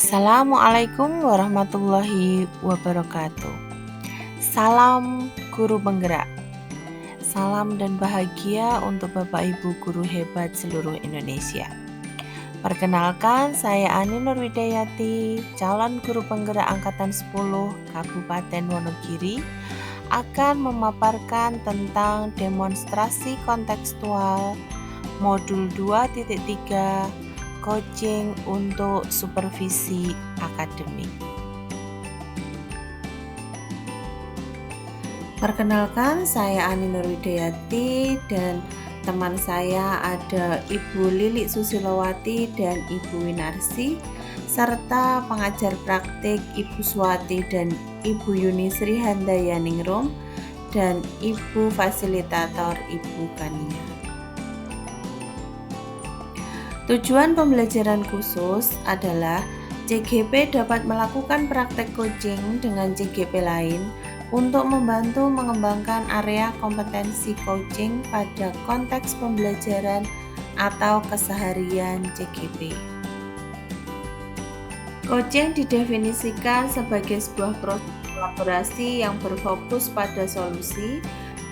Assalamualaikum warahmatullahi wabarakatuh. Salam guru penggerak. Salam dan bahagia untuk Bapak Ibu guru hebat seluruh Indonesia. Perkenalkan, saya Ani Nurwidayati, calon guru penggerak angkatan 10 Kabupaten Wonogiri, akan memaparkan tentang demonstrasi kontekstual modul 2.3 coaching untuk supervisi akademik. Perkenalkan, saya Ani Nurwidayati dan teman saya ada Ibu Lilik Susilowati dan Ibu Winarsi, serta pengajar praktik Ibu Swati dan Ibu Yunisri Handayaningrum dan Ibu Fasilitator Ibu Kania. Tujuan pembelajaran khusus adalah CGP dapat melakukan praktek coaching dengan CGP lain untuk membantu mengembangkan area kompetensi coaching pada konteks pembelajaran atau keseharian CGP. Coaching didefinisikan sebagai sebuah proses kolaborasi yang berfokus pada solusi,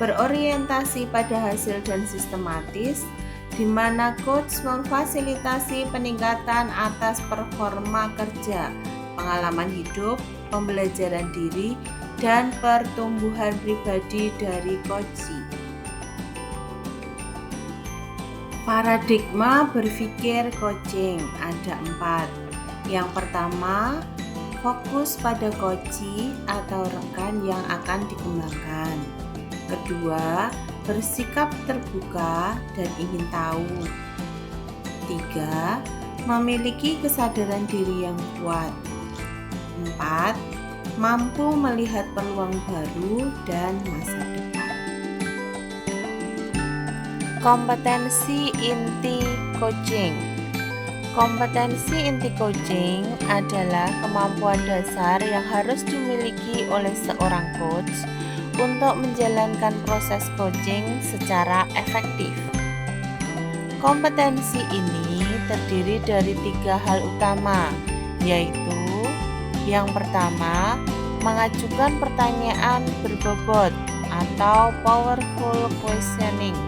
berorientasi pada hasil dan sistematis, di mana coach memfasilitasi peningkatan atas performa kerja, pengalaman hidup, pembelajaran diri, dan pertumbuhan pribadi dari coachee. Paradigma berpikir coaching ada 4. Yang pertama, fokus pada coachee atau rekan yang akan dikembangkan. Kedua, bersikap terbuka dan ingin tahu. 3. Memiliki kesadaran diri yang kuat. 4. Mampu melihat peluang baru dan masa depan. Kompetensi inti coaching. Kompetensi inti coaching adalah kemampuan dasar yang harus dimiliki oleh seorang coach untuk menjalankan proses coaching secara efektif. Kompetensi ini terdiri dari 3 hal utama, yaitu yang pertama, mengajukan pertanyaan berbobot atau powerful questioning.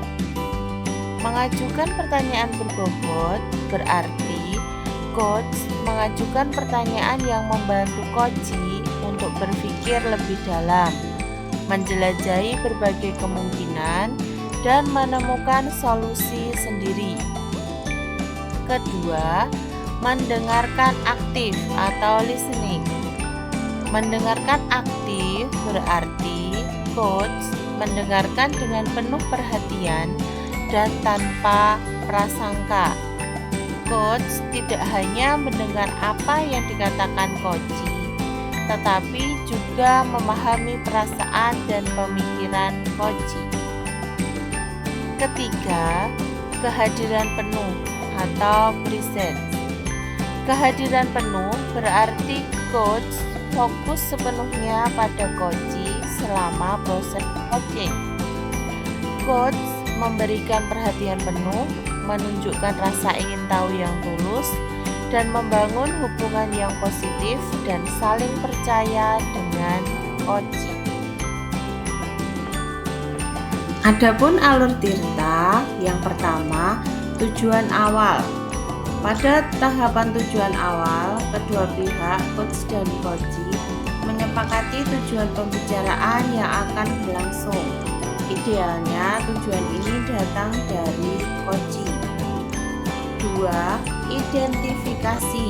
Mengajukan pertanyaan berbobot berarti coach mengajukan pertanyaan yang membantu coachee untuk berpikir lebih dalam, menjelajahi berbagai kemungkinan, dan menemukan solusi sendiri. Kedua, mendengarkan aktif atau listening. Mendengarkan aktif berarti coach mendengarkan dengan penuh perhatian dan tanpa prasangka. Coach tidak hanya mendengar apa yang dikatakan coachee, tetapi juga memahami perasaan dan pemikiran coachee. Ketiga, kehadiran penuh atau presence. Kehadiran penuh berarti coach fokus sepenuhnya pada coachee selama proses coaching. Coach memberikan perhatian penuh, menunjukkan rasa ingin tahu yang tulus, dan membangun hubungan yang positif dan saling percaya dengan coachee. Adapun alur tirta, yang pertama, tujuan awal. Pada tahapan tujuan awal, kedua pihak, coach dan coachee, menyepakati tujuan pembicaraan yang akan berlangsung. Idealnya tujuan ini datang dari coachee. 2. Identifikasi.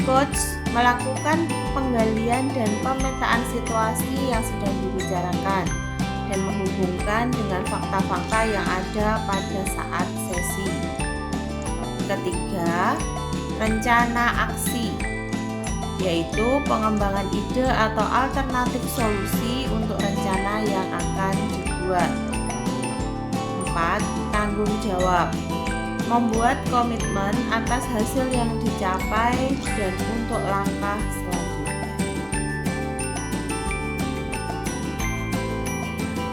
Coach melakukan penggalian dan pemetaan situasi yang sedang dibicarakan dan menghubungkan dengan fakta-fakta yang ada pada saat sesi. Ketiga, rencana aksi, yaitu pengembangan ide atau alternatif solusi untuk rencana yang akan dibuat. 4. Tanggung jawab, membuat komitmen atas hasil yang dicapai dan untuk langkah selanjutnya.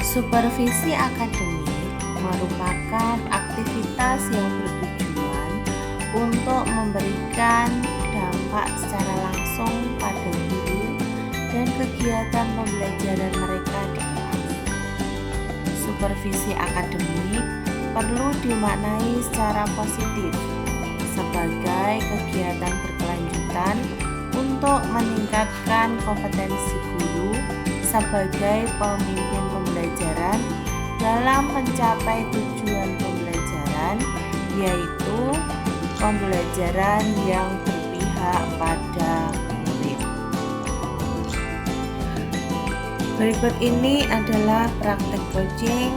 Supervisi akademik merupakan aktivitas yang bertujuan untuk memberikan dampak berdampak secara langsung pada guru dan kegiatan pembelajaran mereka di kelas. Supervisi akademik perlu dimaknai secara positif sebagai kegiatan berkelanjutan untuk meningkatkan kompetensi guru sebagai pemimpin pembelajaran dalam mencapai tujuan pembelajaran, yaitu pembelajaran yang berpihak pada murid. Berikut ini adalah praktek coaching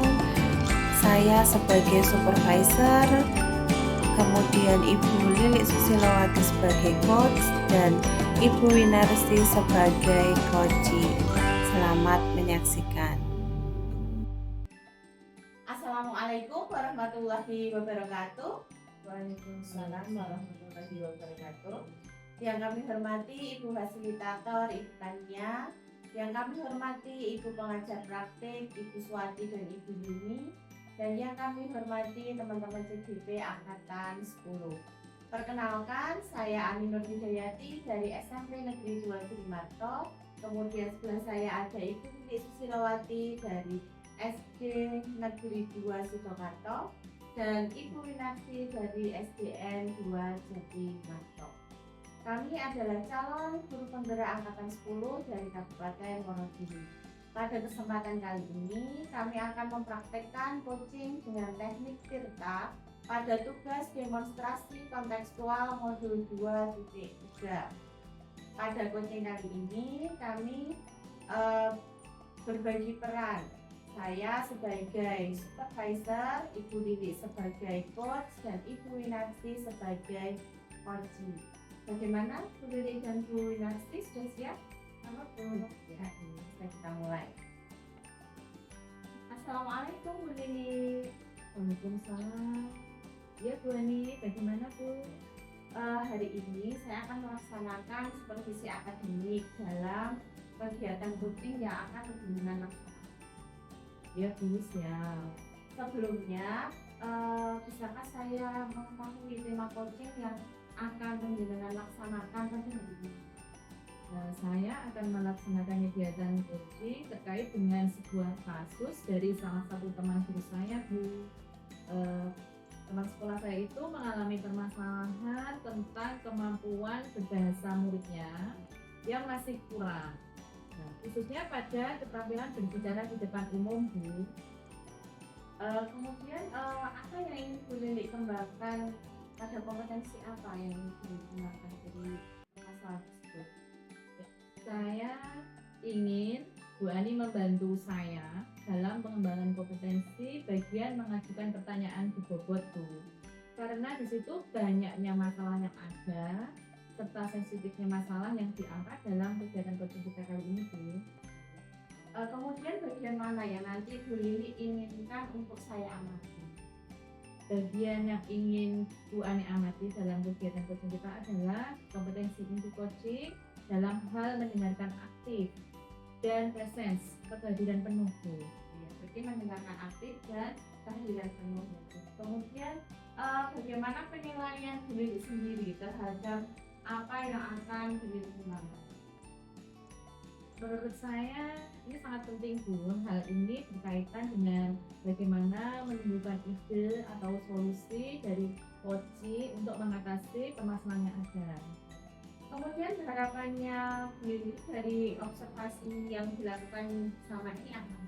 saya sebagai supervisor, kemudian Ibu Lilik Susilowati sebagai coach, dan Ibu Winarsi sebagai coachee. Selamat menyaksikan. Assalamualaikum warahmatullahi wabarakatuh. Waalaikumsalam warahmatullahi wabarakatuh. Yang kami hormati Ibu Fasilitator, Ibu Tania. Yang kami hormati Ibu Pengajar Praktik, Ibu Swati dan Ibu Yuni. Dan yang kami hormati teman-teman CGP Angkatan 10. Perkenalkan, saya Aminur Hidayati dari SMP Negeri 2 Girimarto. Kemudian sebelah saya ada Ibu Lilik Susilowati dari SD Negeri 2 Sidoarjo dan Ibu Winarsi dari SDN 2 Jatimarto. Kami adalah calon guru penggerak Angkatan 10 dari Kabupaten Wonogiri. Pada kesempatan kali ini, kami akan mempraktekkan coaching dengan teknik Tirta pada tugas demonstrasi kontekstual modul 2.3. Pada coaching kali ini, kami berbagi peran. Saya sebagai supervisor, Ibu Lilik sebagai coach, dan Ibu Winarsi sebagai coachee. Bagaimana Bu Lilik dan Bu Winarsi, sudah siap? Ya, kita mulai. Assalamualaikum Bu Lilik. Waalaikumsalam. Ya Bu Ani, bagaimana Bu? Hari ini saya akan melaksanakan supervisi akademik dalam kegiatan coaching yang akan berhubungan langsung. Ya Bu, siap. Sebelumnya, bisakah saya mengetahui tema coaching yang akan menjenengan laksanakan pada hari ini? Saya akan melaksanakan kegiatan coaching terkait dengan sebuah kasus dari salah satu teman guru saya Bu. Teman sekolah saya itu mengalami permasalahan tentang kemampuan berbahasa muridnya yang masih kurang. Khususnya pada keterampilan berbicara di depan umum Bu. Kemudian apa yang ingin Bu Lilik kembangkan, pada kompetensi apa yang ingin Bu Lilik kembangkan dari masalah tersebut? Saya ingin Bu Ani membantu saya dalam pengembangan kompetensi bagian mengajukan pertanyaan di bobot Bu. Karena di situ banyaknya masalah yang ada serta sensitifnya masalah yang diangkat dalam kegiatan coaching kita kali ini Bu. Kemudian bagian mana yang nanti Bu Lilik inginkan untuk saya amati? Bagian yang ingin Bu Ani amati dalam kegiatan coaching kita adalah kompetensi inti coaching dalam hal mendengarkan aktif dan presence, kehadiran penuh Bu. Ya, berarti mendengarkan aktif dan kehadiran penuh. Kemudian bagaimana penilaian Bu Lilik sendiri terhadap apa yang akan Bu Lilik kembangkan? Menurut saya ini sangat penting Bu. Hal ini berkaitan dengan bagaimana menunjukkan ide atau solusi dari coaching untuk mengatasi permasalahan yang ada. Kemudian harapannya Bu Lilik dari observasi yang dilakukan selama ini apa?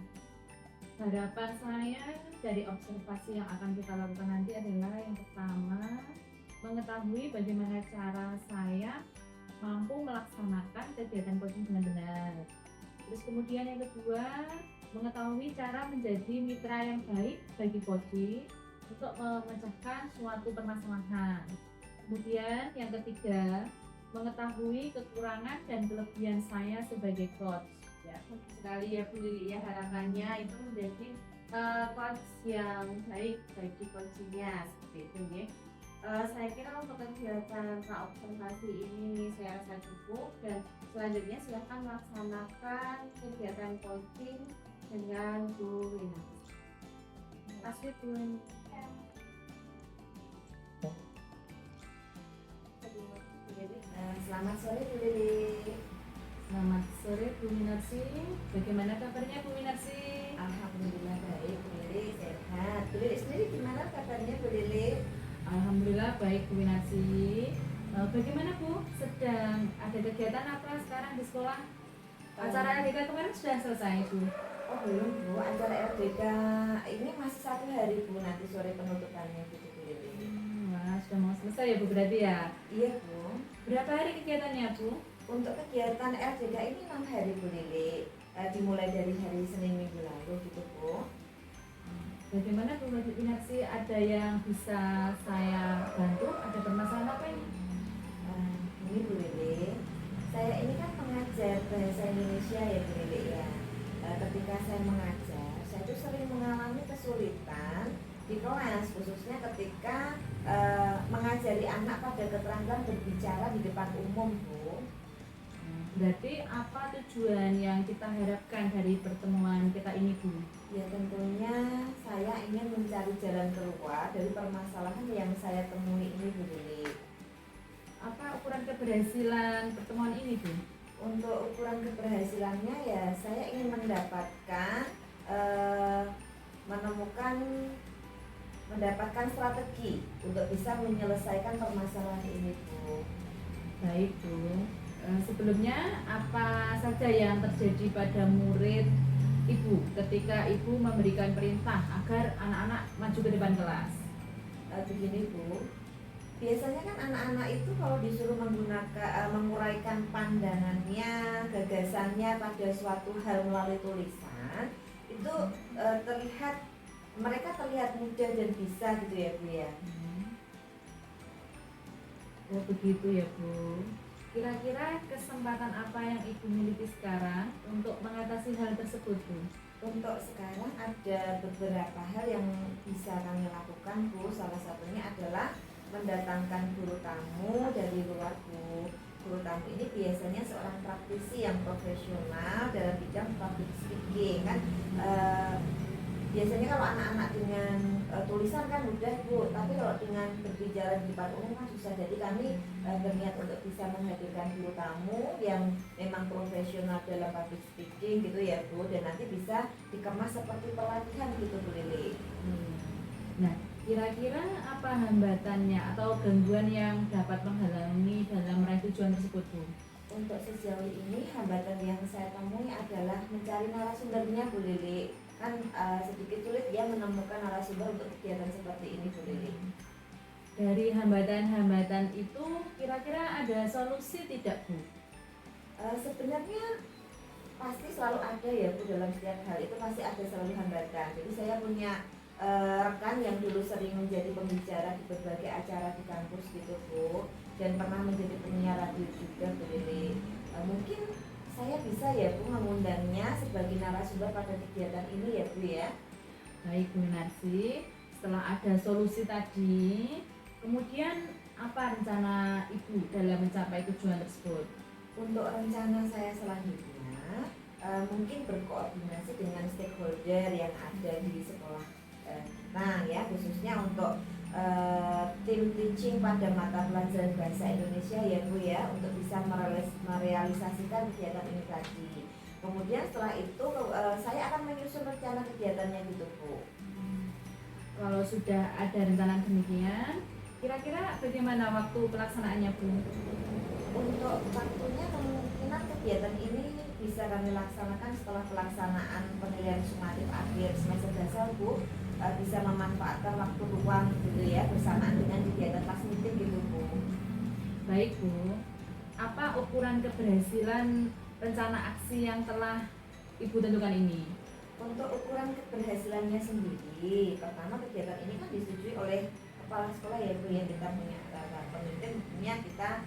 Harapan saya dari observasi yang akan kita lakukan nanti adalah yang pertama, mengetahui bagaimana cara saya mampu melaksanakan kegiatan coaching dengan benar. Terus kemudian yang kedua, mengetahui cara menjadi mitra yang baik bagi coaching untuk memecahkan suatu permasalahan. Kemudian yang ketiga, mengetahui kekurangan dan kelebihan saya sebagai coach. Ya, sekali ya Bu Lilik ya, harapannya itu menjadi coach yang baik bagi coachingnya seperti itu ya. Saya kira untuk kegiatan praobservasi ini saya rasa cukup, dan selanjutnya silakan melaksanakan kegiatan coaching dengan Bu Winarsi. Terima kasih Bu. Selamat sore Bu Lili. Selamat sore Bu Minarsi. Bagaimana kabarnya Bu Minarsi? Alhamdulillah baik Bu Lili, sehat. Bu Lili sendiri gimana kabarnya Bu Lili? Alhamdulillah baik Bu Minarsi. Bagaimana Bu? Sedang ada kegiatan apa sekarang di sekolah? Acara LDK kemarin sudah selesai Bu? Oh belum Bu, acara LDK ini masih 1 hari Bu, nanti sore penutupannya gitu Bu Lili. Wah, sudah mau selesai ya Bu berarti ya? Iya Bu. Berapa hari kegiatannya Bu? Untuk kegiatan LDK ini 6 hari Bu Lili. Dimulai dari hari Senin minggu lalu gitu Bu. Bagaimana Bu Minarsi? Ada yang bisa saya bantu? Ada permasalahan apa ini? Ini Bu Lili, saya ini kan pengajar bahasa Indonesia ya Bu Lili ya. Ketika saya mengajar, saya tuh sering mengalami kesulitan di kelas, khususnya ketika mengajari anak pada keterampilan berbicara di depan umum Bu. Berarti apa tujuan yang kita harapkan dari pertemuan kita ini Bu? Ya tentunya saya ingin mencari jalan keluar dari permasalahan yang saya temui ini Bu Lili. Apa ukuran keberhasilan pertemuan ini Bu? Untuk ukuran keberhasilannya ya saya ingin mendapatkan mendapatkan strategi untuk bisa menyelesaikan permasalahan ini Bu. Baik Bu. Sebelumnya apa saja yang terjadi pada murid Ibu ketika Ibu memberikan perintah agar anak-anak maju ke depan kelas? Begini Bu, biasanya kan anak-anak itu kalau disuruh menguraikan pandangannya, gagasannya pada suatu hal melalui tulisan, itu mereka terlihat mudah dan bisa gitu ya Bu ya. Oh begitu ya Bu. Kira-kira kesempatan apa yang Ibu miliki sekarang untuk mengatasi hal tersebut Bu? Untuk sekarang ada beberapa hal yang bisa kami lakukan Bu. Salah satunya adalah mendatangkan guru tamu dari luar Bu. Guru tamu ini biasanya seorang praktisi yang profesional dalam bidang public speaking kan. Biasanya kalau anak-anak dengan tulisan kan mudah Bu, tapi kalau dengan berbicara di depan umum kan susah. Jadi kami berniat untuk bisa menghadirkan guru tamu yang memang profesional dalam public speaking gitu ya Bu, dan nanti bisa dikemas seperti pelatihan gitu Bu Lili. Nah, kira-kira apa hambatannya atau gangguan yang dapat menghalangi dalam meraih tujuan tersebut Bu? Untuk sejauh ini hambatan yang saya temui adalah mencari narasumbernya Bu Lili. Kan sedikit sulit dia menemukan narasumber untuk kegiatan seperti ini Bu Lili. Dari hambatan-hambatan itu kira-kira ada solusi tidak Bu? Sebenarnya pasti selalu ada ya Bu, dalam setiap hal itu pasti ada selalu hambatan. Jadi saya punya rekan yang dulu sering menjadi pembicara di berbagai acara di kampus gitu Bu, dan pernah menjadi penyiar radio juga Bu Lili. Mungkin saya bisa ya Bu mengundangnya sebagai narasumber pada kegiatan ini ya Bu ya. Baik Bu Minarsi, setelah ada solusi tadi, kemudian apa rencana Ibu dalam mencapai tujuan tersebut? Untuk rencana saya selanjutnya mungkin berkoordinasi dengan stakeholder yang ada di sekolah. Nah ya, khususnya untuk tim teaching pada mata pelajaran bahasa Indonesia ya Bu ya, untuk bisa merealisasikan kegiatan ini tadi. Kemudian setelah itu saya akan menyusun rencana kegiatannya gitu Bu. Kalau sudah ada rencana demikian, kira-kira bagaimana waktu pelaksanaannya Bu? Untuk waktunya kemungkinan kegiatan ini bisa kami laksanakan setelah pelaksanaan penilaian sumatif akhir semester dasar Bu. Bisa memanfaatkan waktu luang gitu ya, bersamaan dengan kegiatan class meeting gitu Bu. Baik Bu, apa ukuran keberhasilan rencana aksi yang telah Ibu tentukan ini? Untuk ukuran keberhasilannya sendiri, pertama kegiatan ini kan disetujui oleh kepala sekolah ya Bu ya. Kita punya pemimpin, tentunya kita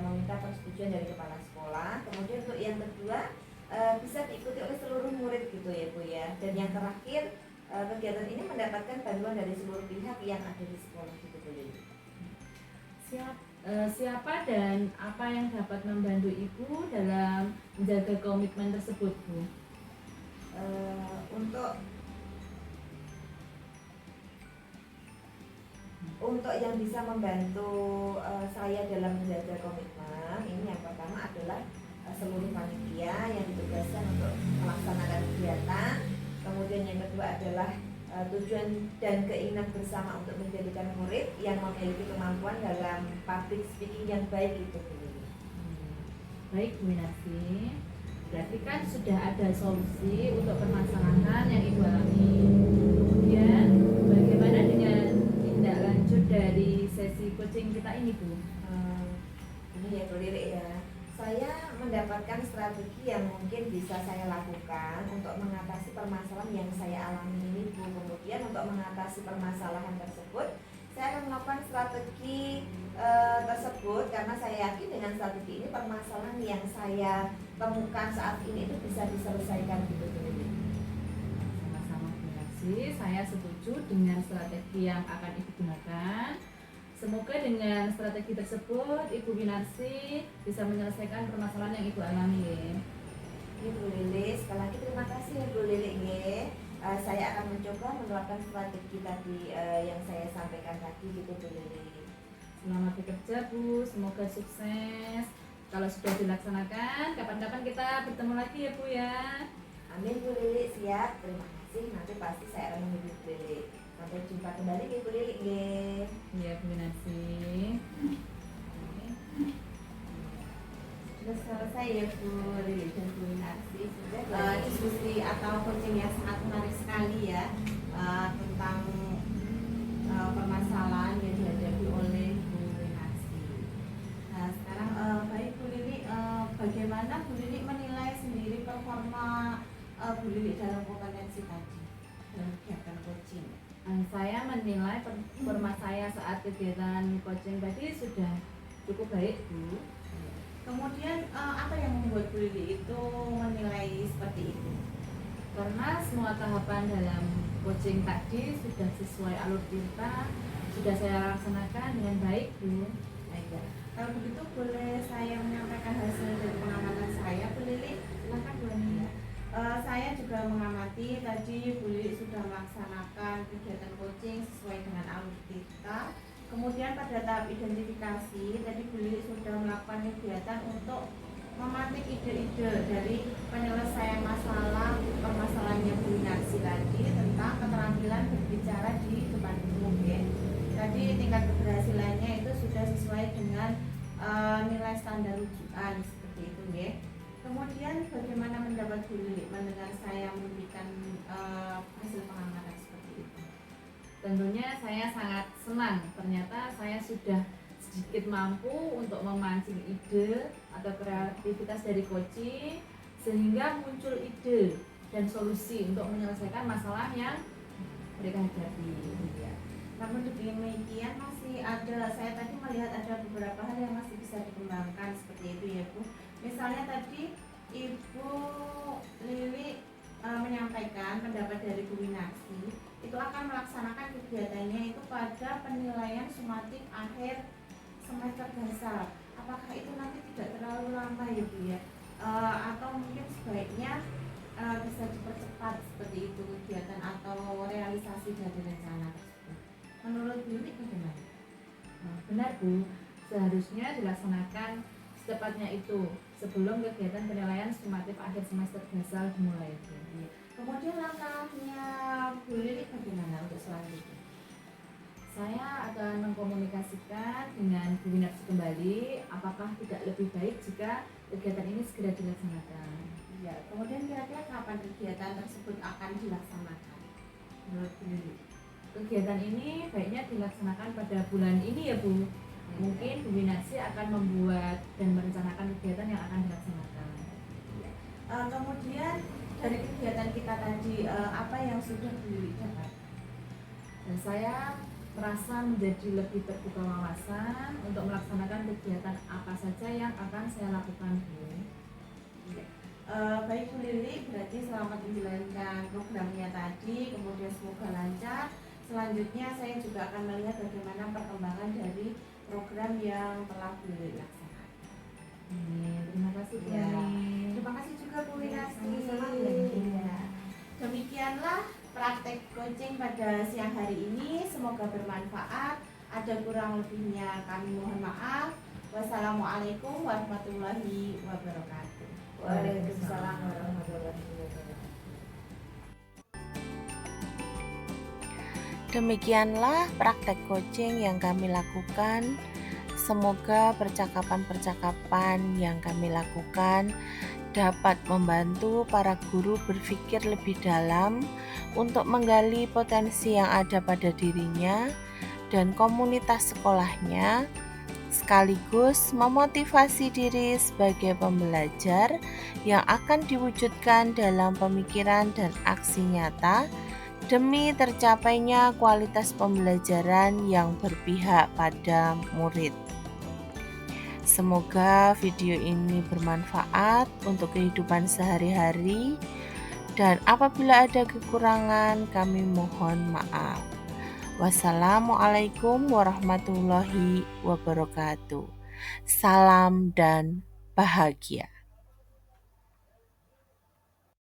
meminta persetujuan dari kepala sekolah. Kemudian untuk yang kedua bisa diikuti oleh seluruh murid gitu ya Bu ya. Dan yang terakhir kegiatan ini mendapatkan bantuan dari seluruh pihak yang ada di sekolah gitu Bu. Siapa dan apa yang dapat membantu Ibu dalam menjaga komitmen tersebut Bu? Untuk yang bisa membantu saya dalam menjaga komitmen ini adalah seluruh panitia yang ditugaskan untuk melaksanakan kegiatan. Kemudian yang kedua adalah tujuan dan keinginan bersama untuk menjadikan murid yang memiliki kemampuan dalam public speaking yang baik itu. Baik Bu Winarsi, berarti kan sudah ada solusi untuk permasalahan yang Ibu alami. Kemudian bagaimana dengan tindak lanjut dari sesi coaching kita ini Bu? Ini ya Bu Lili ya, saya mendapatkan strategi yang mungkin bisa saya lakukan untuk mengatasi permasalahan yang saya alami ini Bu. Kemudian untuk mengatasi permasalahan tersebut, saya akan melakukan strategi tersebut karena saya yakin dengan strategi ini permasalahan yang saya temukan saat ini itu bisa diselesaikan gitu Bu Lili. Sama-sama Bu Winarsi, saya setuju dengan strategi yang akan Ibu gunakan. Semoga dengan strategi tersebut Ibu Winarsi bisa menyelesaikan permasalahan yang Ibu alami. Ini Bu Lili, sekali lagi terima kasih ya Bu Lili. Saya akan mencoba menerapkan strategi tadi yang saya sampaikan tadi gitu Bu Lili. Selamat bekerja Bu, semoga sukses. Kalau sudah dilaksanakan, kapan-kapan kita bertemu lagi ya Bu ya. Amin Bu Lili, siap. Terima kasih. Nanti pasti saya akan menghubungi Bu Lili. Sampai jumpa kembali ya Bu Lili. Iya Bu Winarsi. Sudah selesai ya Bu Lili dan Bu Winarsi. Diskusi atau coaching yang sangat menarik sekali ya tentang permasalahan yang dihadapi oleh Bu Winarsi. Nah sekarang baik Bu Lili, bagaimana Bu Lili menilai sendiri performa Bu Lili dalam kompetensi tadi dalam kegiatan coaching? Saya menilai performa saya saat kegiatan coaching tadi sudah cukup baik Bu. Kemudian apa yang membuat Bu Lili itu menilai seperti itu? Karena semua tahapan dalam coaching tadi sudah sesuai alur kita, sudah saya laksanakan dengan baik Bu. Baik ya. Kalau begitu boleh saya menyampaikan hasil dari pengamatan saya Bu Lili? Silakan Bu Ani. Saya juga mengamati tadi Bu Lili sudah melaksanakan kegiatan coaching sesuai dengan alur kita. Kemudian pada tahap identifikasi tadi Bu Lili sudah melakukan kegiatan untuk memetik ide-ide dari penyelesaian masalah permasalahannya Bu Winarsi tadi tentang keterampilan berbicara di depan umum ya. Tadi tingkat keberhasilannya itu sudah sesuai dengan nilai standar rujukan seperti itu ya. Kemudian bagaimana mendapat Bu Lili mendengar saya memberikan hasil pengamatan seperti itu? Tentunya saya sangat senang, ternyata saya sudah sedikit mampu untuk memancing ide atau kreativitas dari coaching sehingga muncul ide dan solusi untuk menyelesaikan masalah yang mereka hadapi. Ya. Namun demikian masih ada, saya tadi melihat ada beberapa hal yang masih bisa dikembangkan seperti itu ya Bu. Misalnya tadi Ibu Lili menyampaikan pendapat dari Bu Winarsi itu akan melaksanakan kegiatannya itu pada penilaian sumatif akhir semester dasar. Apakah itu nanti tidak terlalu lama ya Bu ya? Atau mungkin sebaiknya bisa dipercepat seperti itu kegiatan atau realisasi dari rencana tersebut. Menurut Bu Lili bagaimana? Benar Bu, seharusnya dilaksanakan secepatnya itu sebelum kegiatan penilaian sumatif akhir semester dasar dimulai. Kemudian langkahnya Bu Lili bagaimana untuk selanjutnya? Saya akan mengkomunikasikan dengan Bu Winarsi kembali apakah tidak lebih baik jika kegiatan ini segera dilaksanakan. Ya, kemudian kira-kira kapan kegiatan tersebut akan dilaksanakan menurut Bu Lili? Kegiatan ini baiknya dilaksanakan pada bulan ini ya Bu. Mungkin Bu Winarsi akan membuat dan merencanakan kegiatan yang akan dilaksanakan. Kemudian dari kegiatan kita tadi apa yang sudah Bu Lili dapat? Dan saya merasa menjadi lebih terbuka wawasan untuk melaksanakan kegiatan apa saja yang akan saya lakukan Bu. Baik Bu Lili, berarti selamat menjalankan programnya tadi, kemudian semoga lancar. Selanjutnya saya juga akan melihat bagaimana perkembangan dari program yang telah Bu Lili laksanakan. Terima kasih Bu Ya. Ani. Terima kasih juga Bu Winarsi. Sama-sama. Ya. Demikianlah praktek coaching pada siang hari ini. Semoga bermanfaat. Ada kurang lebihnya kami mohon maaf. Wassalamualaikum warahmatullahi wabarakatuh. Waalaikumsalam warahmatullahi wabarakatuh. Demikianlah praktek coaching yang kami lakukan. Semoga percakapan-percakapan yang kami lakukan dapat membantu para guru berpikir lebih dalam untuk menggali potensi yang ada pada dirinya dan komunitas sekolahnya, sekaligus memotivasi diri sebagai pembelajar yang akan diwujudkan dalam pemikiran dan aksi nyata demi tercapainya kualitas pembelajaran yang berpihak pada murid. Semoga video ini bermanfaat untuk kehidupan sehari-hari, dan apabila ada kekurangan kami mohon maaf. Wassalamualaikum warahmatullahi wabarakatuh. Salam dan bahagia.